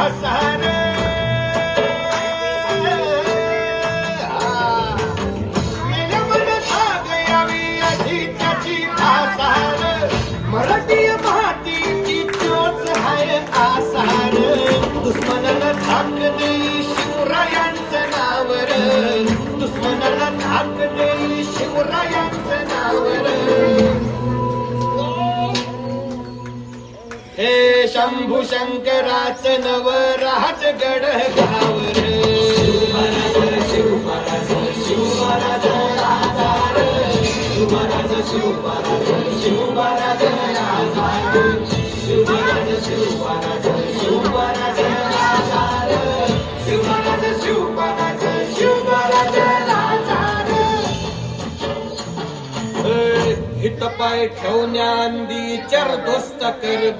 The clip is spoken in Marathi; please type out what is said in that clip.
आसार मेल्या मन धाग यावी अशी त्याची आसार मराठी मातीची तोच हाय आसार दुश्मनाला धाक देई शिवरायांचं नावर दुश्मनाला धाक देई शिवरायांचं नावर हे शंभू शंकराचं नवराज गड गावर शिवमहाराज शिवमहाराज आजार शिवमहाराज शिवमहाराज शिवमहाराज आजार शिवमहाराज शिवमहाराज शिवमहाराज आजार शिवमहाराज शिवमहाराज शिवमहाराज आजार हित पाय ठेवण्याआधी चार दोस्त कर